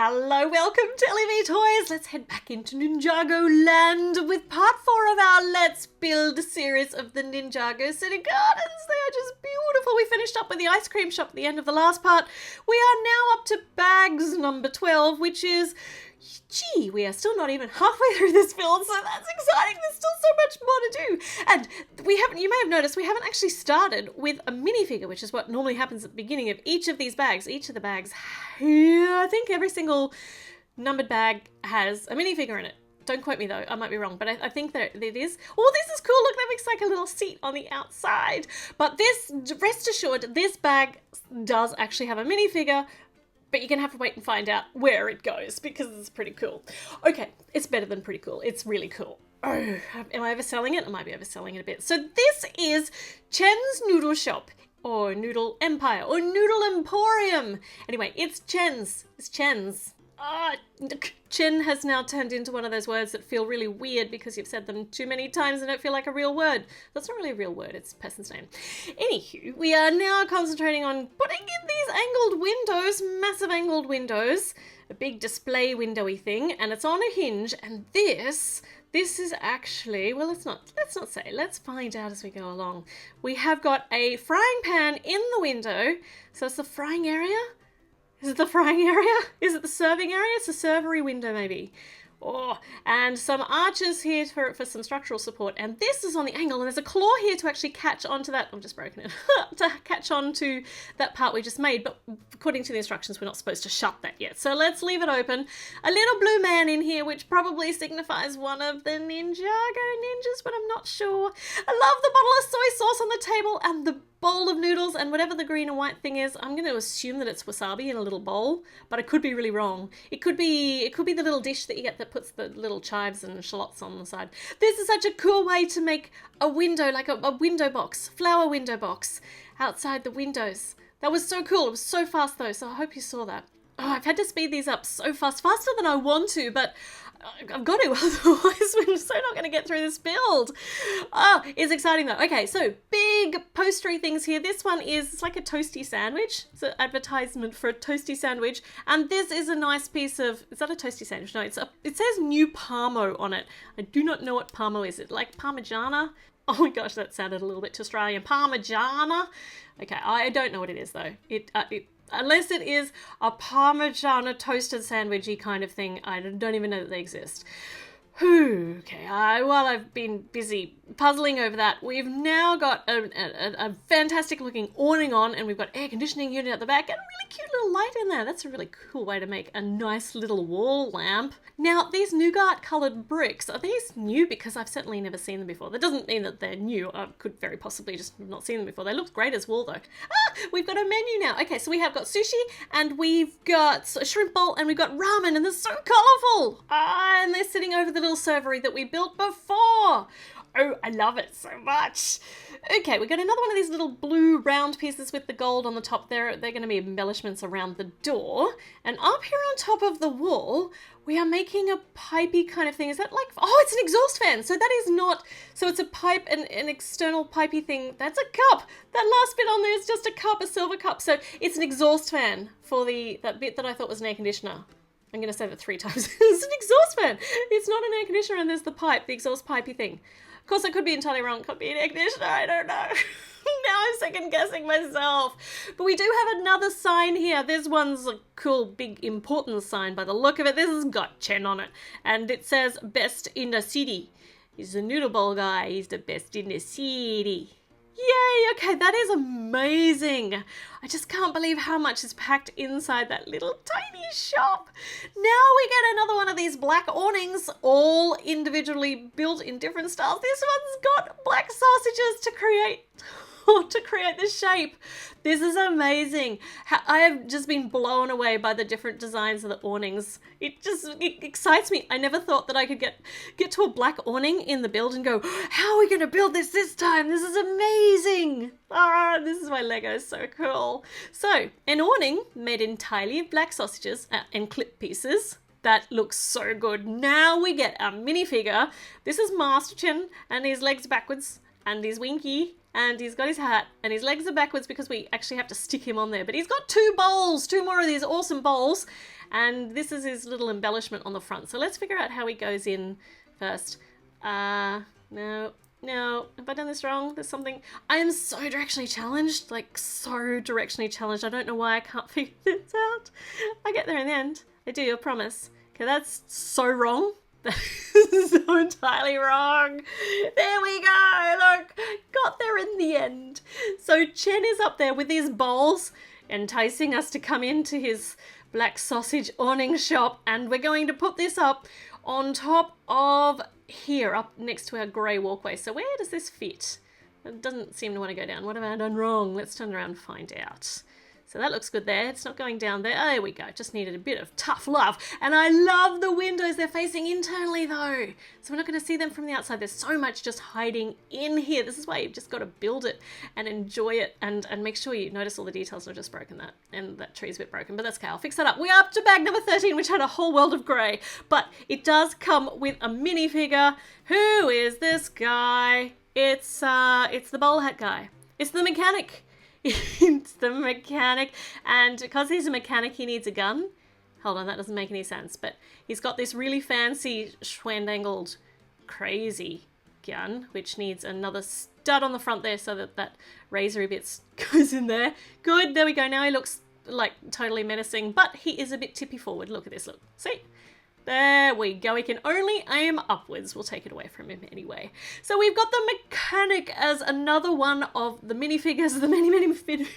Hello, welcome to Ellie Toys. Let's head back into Ninjago land with part 4 of our Let's Build series of the Ninjago City Gardens. They are just beautiful. We finished up with the ice cream shop at the end of the last part. We are now up to bags number 12, which is, gee, we are still not even halfway through this build, so that's exciting. There's still so much more to do. And we haven't, you may have noticed, we haven't actually started with a minifigure, which is what normally happens at the beginning of each of these bags. Each of the bags, I think every single numbered bag has a minifigure in it. Don't quote me though, I might be wrong, but I think that it is. Oh, this is cool. Look, that makes like a little seat on the outside. But this, rest assured, this bag does actually have a minifigure, but you're going to have to wait and find out where it goes because it's pretty cool. Okay, it's better than pretty cool. It's really cool. Oh, am I overselling it? I might be overselling it a bit. So this is Chen's Noodle Shop, or Noodle Empire, or Noodle Emporium. Anyway, it's Chen's. It's Chen's. Chen has now turned into one of those words that feel really weird because you've said them too many times and don't feel like a real word. That's not really a real word, it's a person's name. Anywho, we are now concentrating on putting in these angled windows, massive angled windows, a big display windowy thing, and it's on a hinge, and this is actually, well, let's not say, let's find out as we go along. We have got a frying pan in the window, so it's the frying area. Is it the frying area? Is it the serving area? It's a servery window maybe. Oh, and some arches here for some structural support. And this is on the angle, and there's a claw here to actually catch onto that. I've just broken it. To catch onto that part we just made. But according to the instructions, we're not supposed to shut that yet. So let's leave it open. A little blue man in here, which probably signifies one of the Ninjago ninjas, but I'm not sure. I love the bottle of soy sauce on the table and the bowl of noodles and whatever the green and white thing is. I'm going to assume that it's wasabi in a little bowl, but I could be really wrong. It could be the little dish that you get that puts the little chives and shallots on the side. This is such a cool way to make a window, like a window box, flower window box outside the windows. That was so cool. It was so fast though, so I hope you saw that. Oh, I've had to speed these up so fast, faster than I want to, but I've got to, otherwise we're so not going to get through this build. Oh, it's exciting though. Okay, so big postery things here. This one is, it's like a toasty sandwich. It's an advertisement for a toasty sandwich. And this is a nice piece of, is that a toasty sandwich? No, it says New Parmo on it. I do not know what Parmo is. It like Parmigiana? Oh my gosh, that sounded a little bit too Australian. Parmigiana? Okay, I don't know what it is though. Unless it is a Parmigiana toasted sandwichy kind of thing, I don't even know that they exist. Okay, while I've been busy puzzling over that, we've now got a fantastic looking awning on, and we've got air conditioning unit at the back and a really cute little light in there. That's a really cool way to make a nice little wall lamp. Now, these nougat coloured bricks, are these new? Because I've certainly never seen them before. That doesn't mean that they're new. I could very possibly just have not seen them before. They look great as wall though. We've got a menu now. Okay, so we have got sushi, and we've got a shrimp bowl, and we've got ramen, and they're so colourful. And they're sitting over the little servery that we built before. Oh, I love it so much. Okay, we got another one of these little blue round pieces with the gold on the top. They're going to be embellishments around the door. And up here on top of the wall, we are making a pipey kind of thing. Is that like, oh, it's an exhaust fan. So that is not, so it's a pipe, an external pipey thing. That's a cup. That last bit on there is just a cup, a silver cup. So it's an exhaust fan for that bit that I thought was an air conditioner. I'm going to say that 3 times. It's an exhaust fan. It's not an air conditioner, and there's the pipe, the exhaust pipey thing. Of course, I could be entirely wrong. It could be an air conditioner. I don't know. Now I'm second guessing myself. But we do have another sign here. This one's a cool, big, important sign by the look of it. This has got Chen on it. And it says, best in the city. He's a noodle bowl guy. He's the best in the city. Yay, okay, that is amazing. I just can't believe how much is packed inside that little tiny shop. Now we get another one of these black awnings, all individually built in different styles. This one's got black sausages to create the shape. This is amazing. I have just been blown away by the different designs of the awnings. It excites me. I never thought that I could get to a black awning in the build and go, how are we going to build this time? This is amazing. This is why Lego is so cool. So, an awning made entirely of black sausages and clip pieces. That looks so good. Now we get a minifigure. This is Master Chen, and his legs backwards, and he's winky, and he's got his hat, and his legs are backwards because we actually have to stick him on there. But he's got 2 bowls, 2 more of these awesome bowls, and this is his little embellishment on the front. So let's figure out how he goes in first. No, have I done this wrong? There's something. I am so directionally challenged, like so directionally challenged. I don't know why I can't figure this out. I get there in the end. I do, I promise. Okay, that's so wrong. That is so entirely wrong. There we go. Look, got there in the end. So Chen is up there with his bowls, enticing us to come into his black sausage awning shop, and we're going to put this up on top of here, up next to our grey walkway. So where does this fit? It doesn't seem to want to go down. What have I done wrong? Let's turn around and find out. So that looks good there. It's not going down there. Oh, there we go. Just needed a bit of tough love. And I love the windows. They're facing internally though. So we're not going to see them from the outside. There's so much just hiding in here. This is why you've just got to build it and enjoy it and make sure you notice all the details. I've just broken that. And that tree's a bit broken, but that's okay. I'll fix that up. We're up to bag number 13, which had a whole world of grey. But it does come with a minifigure. Who is this guy? It's the bowl hat guy. It's the mechanic. It's the mechanic, and because he's a mechanic he needs a gun. Hold on, that doesn't make any sense, but he's got this really fancy schwandangled crazy gun which needs another stud on the front there so that that razory bits goes in there. Good, there we go. Now he looks like totally menacing, but he is a bit tippy forward. Look at this, look, see? There we go. He can only aim upwards. We'll take it away from him anyway. So we've got the mechanic as another one of the minifigures, the many minifigures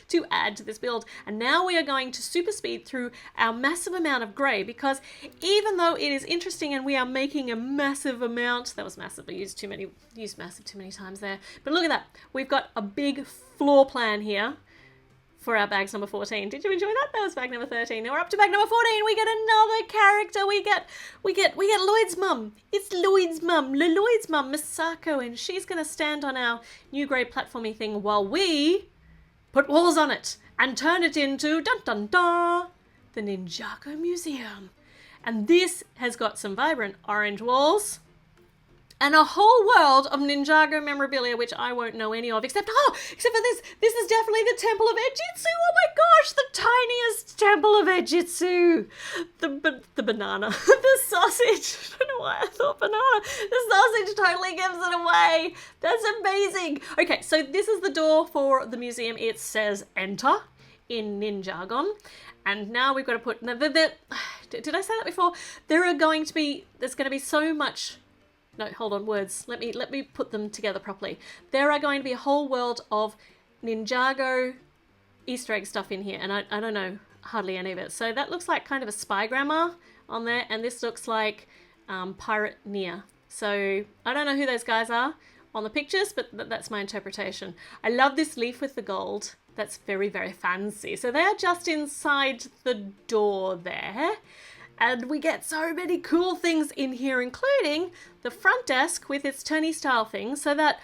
to add to this build. And now we are going to super speed through our massive amount of grey, because even though it is interesting and we are making a massive amount, that was massive, I used massive too many times there. But look at that. We've got a big floor plan here for our bags number 14. Did you enjoy that? That was bag number 13. Now we're up to bag number 14. We get another character. We get Lloyd's mum. It's Lloyd's mum. Lloyd's mum, Misako, and she's gonna stand on our new grey platformy thing while we put walls on it and turn it into dun dun dun the Ninjago Museum. And this has got some vibrant orange walls and a whole world of Ninjago memorabilia, which I won't know any of, except for this. This is definitely the Temple of Ejitsu. Oh my gosh, the tiniest Temple of Ejitsu. The banana, the sausage. I don't know why I thought banana. The sausage totally gives it away. That's amazing. Okay, so this is the door for the museum. It says enter in Ninjagon. And now we've got to put, did I say that before? There's going to be so much. No, hold on, words. Let me put them together properly. There are going to be a whole world of Ninjago Easter egg stuff in here, and I don't know hardly any of it. So that looks like kind of a spy grammar on there, and this looks like Pirate Nia. So I don't know who those guys are on the pictures, but that's my interpretation. I love this leaf with the gold. That's very, very fancy. So they are just inside the door there. And we get so many cool things in here, including the front desk with its turny style thing, so that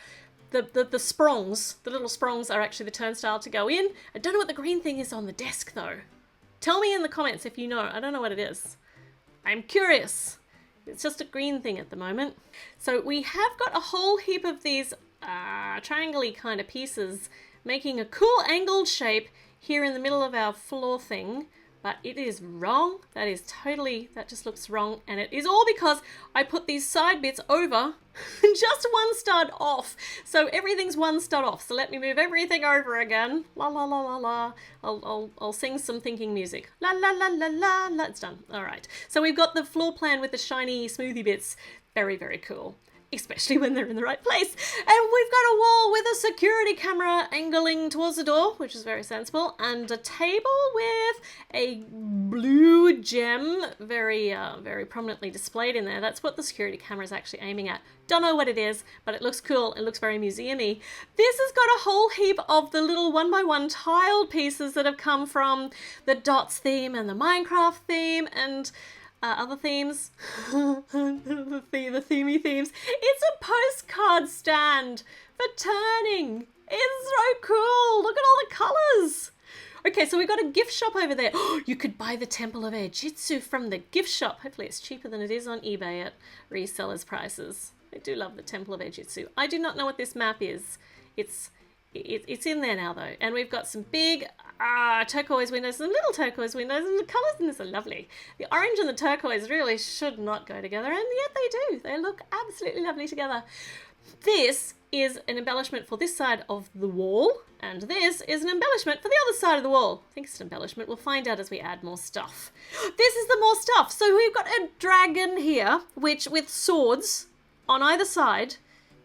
the sprongs, the little sprongs, are actually the turnstile to go in. I don't know what the green thing is on the desk though. Tell me in the comments if you know. I don't know what it is. I'm curious. It's just a green thing at the moment. So we have got a whole heap of these triangle-y kind of pieces making a cool angled shape here in the middle of our floor thing. But it is wrong. That just looks wrong. And it is all because I put these side bits over just one stud off. So everything's one stud off. So let me move everything over again. La la la la la. I'll sing some thinking music. La la la la la la. It's done. All right. So we've got the floor plan with the shiny smoothie bits. Very, very cool. Especially when they're in the right place. And we've got a wall with a security camera angling towards the door, which is very sensible, and a table with a blue gem very prominently displayed in there. That's what the security camera is actually aiming at. Don't know what it is, but it looks cool. It looks very museum-y. This has got a whole heap of the little one-by-one tiled pieces that have come from the Dots theme and the Minecraft theme and other themes, the themey themes. It's a postcard stand for turning. It's so cool. Look at all the colours. Okay, so we've got a gift shop over there. You could buy the Temple of Ejitsu from the gift shop. Hopefully it's cheaper than it is on eBay at resellers' prices. I do love the Temple of Ejitsu. I do not know what this map is. It's in there now though, and we've got some big turquoise windows and little turquoise windows, and the colours in this are lovely. The orange and the turquoise really should not go together, and yet they do. They look absolutely lovely together. This is an embellishment for this side of the wall, and this is an embellishment for the other side of the wall. I think it's an embellishment. We'll find out as we add more stuff. This is the more stuff. So we've got a dragon here, which with swords on either side,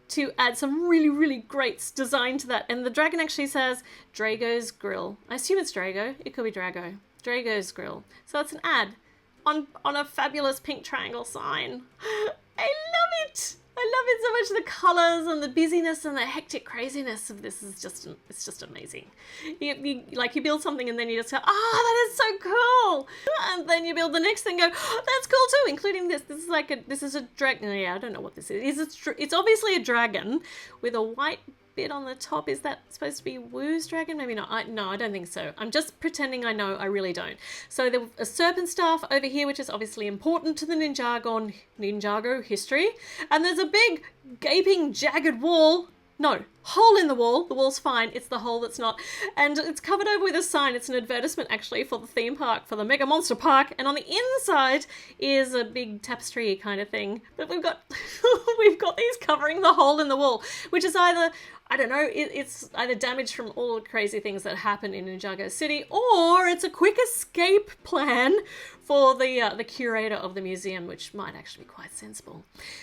to add some really, really great design to that. And the dragon actually says Drago's Grill. I assume it's Drago. It could be Drago. Drago's Grill. So it's an ad on a fabulous pink triangle sign. I love it. I love it so much. The colours and the busyness and the hectic craziness of this is it's just amazing. You build something and then you just go, that is so cool. And then you build the next thing and go, oh, that's cool too, including this. This is a dragon. Yeah, I don't know what this is. It's obviously a dragon with a white bit on the top. Is that supposed to be Woo's dragon? Maybe not. No, I don't think so. I'm just pretending I know. I really don't. So there's a serpent staff over here, which is obviously important to the Ninjago history. And there's a big gaping jagged wall. No, hole in the wall. The wall's fine. It's the hole that's not. And it's covered over with a sign. It's an advertisement actually for the theme park, for the Mega Monster Park. And on the inside is a big tapestry kind of thing. But we've got these covering the hole in the wall, which is either, I don't know, it's either damage from all the crazy things that happen in Ninjago City, or it's a quick escape plan for the curator of the museum, which might actually be quite sensible.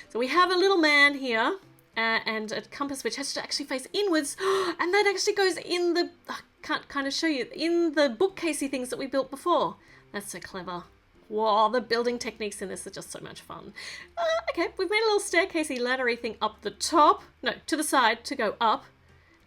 So we have a little man here, and a compass which has to actually face inwards, and that actually goes in the, I can't kind of show you, in the bookcasey things that we built before. That's so clever. Wow, the building techniques in this are just so much fun. Okay, we've made a little staircasey laddery thing up the top, no, to the side to go up.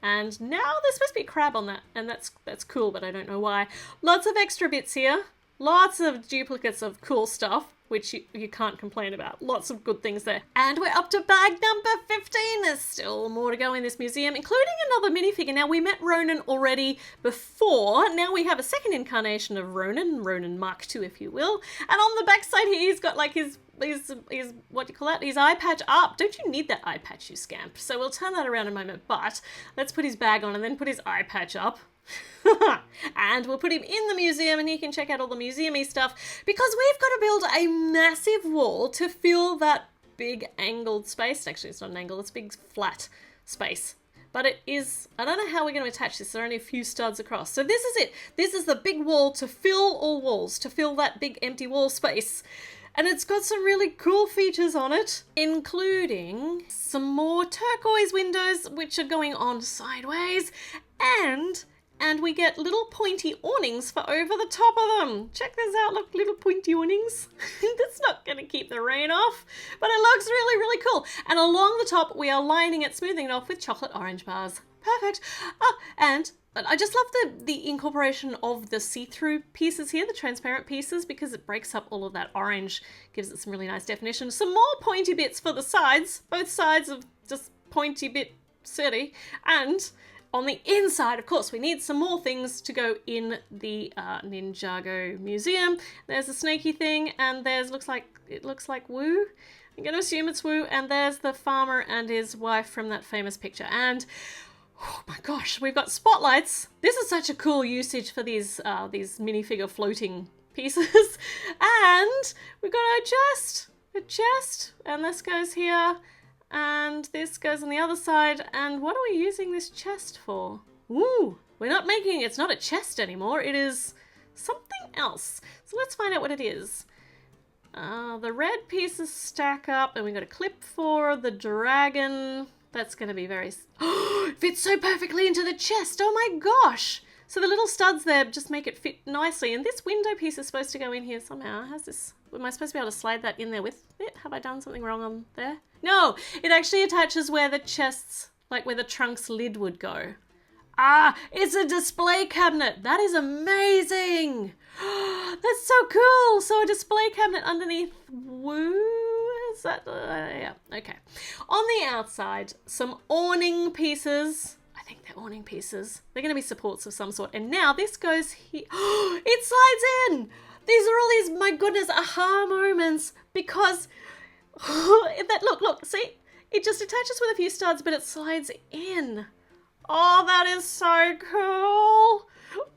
And now there's supposed to be a crab on that, and that's cool, but I don't know why. Lots of extra bits here, lots of duplicates of cool stuff, which you can't complain about. Lots of good things there. And we're up to bag number 15. There's still more to go in this museum, including another minifigure. Now, we met Ronan already before. Now we have a second incarnation of Ronan Mark II, if you will. And on the back side here, he's got like his what do you call that? His eye patch up. Don't you need that eye patch, you scamp? So we'll turn that around in a moment, but let's put his bag on and then put his eye patch up. And we'll put him in the museum and he can check out all the museum-y stuff, because we've got to build a massive wall to fill that big angled space. Actually, it's not an angle, it's a big flat space. But it is, I don't know how we're going to attach this. There are only a few studs across. So this is it. This is the big wall to fill all walls, to fill that big empty wall space. And it's got some really cool features on it, including some more turquoise windows, which are going on sideways, and we get little pointy awnings for over the top of them. Check this out, look, little pointy awnings. That's not going to keep the rain off, but it looks really, really cool. And along the top, we are lining it, smoothing it off with chocolate orange bars. Perfect. And I just love the incorporation of the see-through pieces here, the transparent pieces, because it breaks up all of that orange, gives it some really nice definition. Some more pointy bits for the sides, both sides of just pointy bit city. And on the inside, of course, we need some more things to go in the Ninjago Museum. There's a snaky thing, and it looks like Woo. I'm going to assume it's Woo. And there's the farmer and his wife from that famous picture. And oh my gosh, we've got spotlights. This is such a cool usage for these minifigure floating pieces. And we've got a chest, and this goes here, and this goes on the other side. And what are we using this chest for? Ooh, it's not a chest anymore. It is something else. So let's find out what it is. The red pieces stack up, and we've got a clip for the dragon. That's going to be very... fits so perfectly into the chest. Oh my gosh. So the little studs there just make it fit nicely. And this window piece is supposed to go in here somehow. How's this? Am I supposed to be able to slide that in there with it? Have I done something wrong on there? No, it actually attaches where the chest's, like where the trunk's lid would go. Ah, it's a display cabinet. That is amazing. That's so cool. So a display cabinet underneath Woo. Is that, yeah, okay. On the outside, some awning pieces. I think they're awning pieces. They're going to be supports of some sort. And now this goes here. It slides in. These are all these, my goodness, aha moments, because look, see? It just attaches with a few studs, but it slides in. Oh, that is so cool.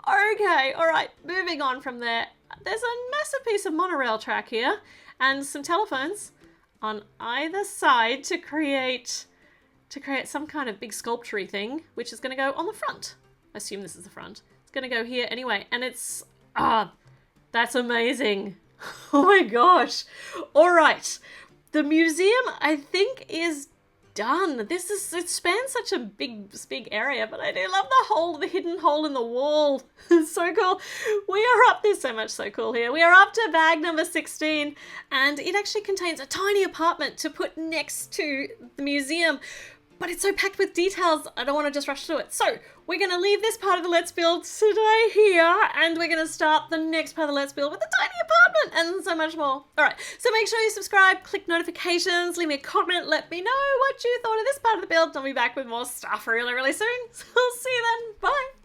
Okay, all right, moving on from there. There's a massive piece of monorail track here and some telephones on either side to create some kind of big sculpture-y thing, which is going to go on the front. I assume this is the front. It's going to go here anyway, and it's... that's amazing. Oh my gosh. All right. The museum, I think, is done. It spans such a big area, but I do love the hidden hole in the wall. It's so cool. There's so much so cool here. We are up to bag number 16, and it actually contains a tiny apartment to put next to the museum. But it's so packed with details, I don't want to just rush through it. So we're going to leave this part of the Let's Build today here, and we're going to start the next part of the Let's Build with a tiny apartment and so much more. All right, so make sure you subscribe, click notifications, leave me a comment, let me know what you thought of this part of the build. I'll be back with more stuff really, really soon. So I'll see you then. Bye.